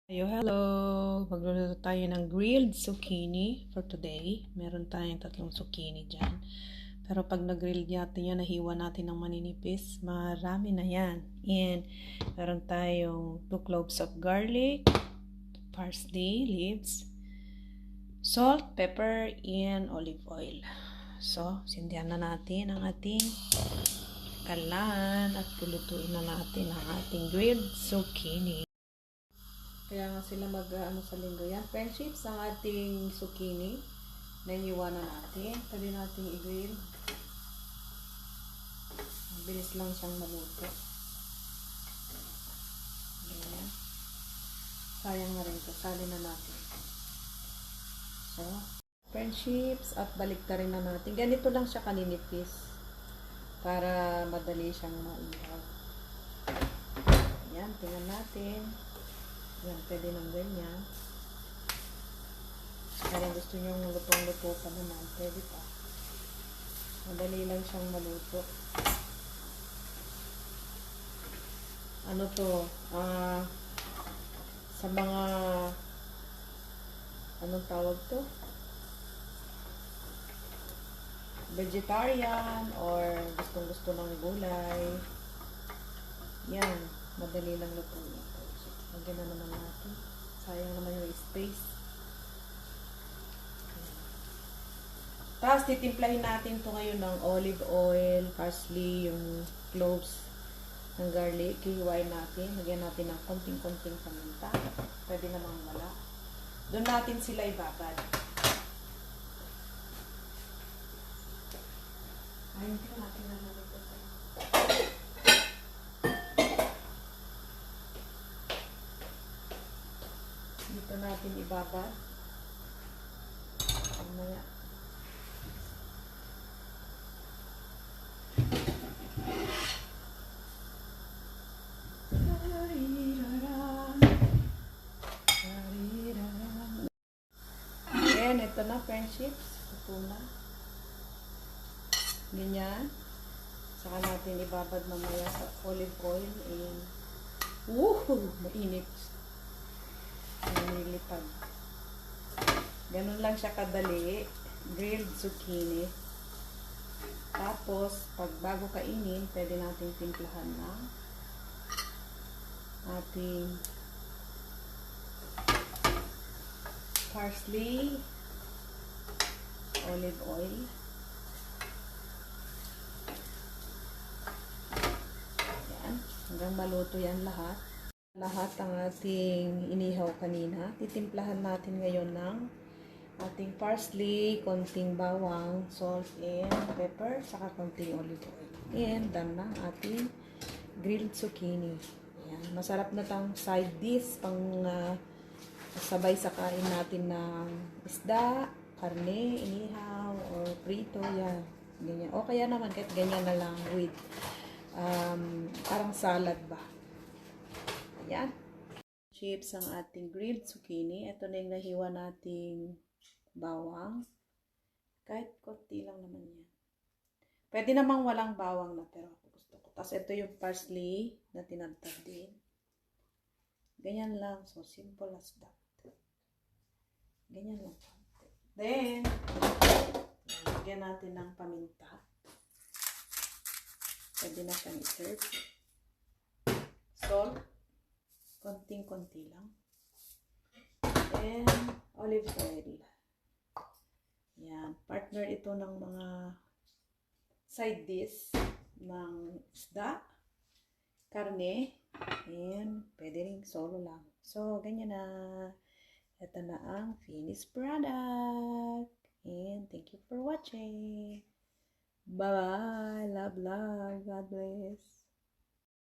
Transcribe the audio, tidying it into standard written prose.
Hello! Magluluto tayo ng grilled zucchini for today. Meron tayong 3 zucchini dyan. Pero pag nag-grill natin yan, nahiwa natin ng maninipis, marami na yan. And meron tayong 2 cloves of garlic, parsley leaves, salt, pepper, and olive oil. So, sindihan na natin ang ating kalan at pulutuin na natin ang ating grilled zucchini. Kaya nga sila mag-ano sa linggo yan. Friendships, ang ating zucchini. Nahiwa na natin. Pwede natin i-grill. Bilis lang siyang maluto. Ayan. Sayang na rin ito. Sali na natin. So, friendships, at balik na rin na natin. Ganito lang siya kaninipis. Para madali siyang maihaw. Ayan, tingnan natin. Yan, pwede ng ganyan. Kaya gusto nyo lutong-luto pa naman, pwede pa. Madali lang siyang maluto. Ano to? Sa mga anong tawag to? Vegetarian or gustong-gusto ng gulay. Yan, madali lang lutuin. Lagyan na naman natin. Sayang naman yung space. Tapos, titimplahin natin ito ngayon ng olive oil, parsley, yung cloves ng garlic. Hihiwain natin. Lagyan natin ng konting-konting paminta. Pwede namang wala. Doon natin sila ibabad. Ayun, tingnan natin na natin ito. Dito natin ibabad. Mamaya. Ayan, ito na friendships. Ito na. Ganyan. Saka natin ibabad mamaya sa olive oil. Ayan. Woohoo! Mainit. Nilipad. Ganun lang siya kadali. Grilled zucchini. Tapos, pag bago kainin, pwede natin timplahan ng ating parsley, olive oil. Yan. Hanggang maluto yan lahat. Lahat ang ating inihaw kanina. Titimplahan natin ngayon ng ating parsley, konting bawang, salt, and pepper, saka konting olive oil. And done na ating grilled zucchini. Ayan. Masarap na tang side dish pang sabay sa kain natin ng isda, karne, inihaw, or prito. Yan. Ganyan. O kaya naman kahit ganyan na lang with parang salad ba. Ayan. Chips ang ating grilled zucchini. Ito na yung nahiwa nating bawang. Kahit konti lang naman yan. Pwede namang walang bawang na, pero ako gusto ko. Tapos ito yung parsley na tinadtad din. Ganyan lang. So, simple as that. Ganyan lang. Then, lagyan natin ng paminta. Pwede na siyang i-serve. Salt. Konting-konti lang. And olive oil. Yan. Partner ito ng mga side dish ng isda, karne, and pwede rin solo lang. So, ganyan na. Ito na ang finished product. And thank you for watching. Bye-bye. Love, love. God bless.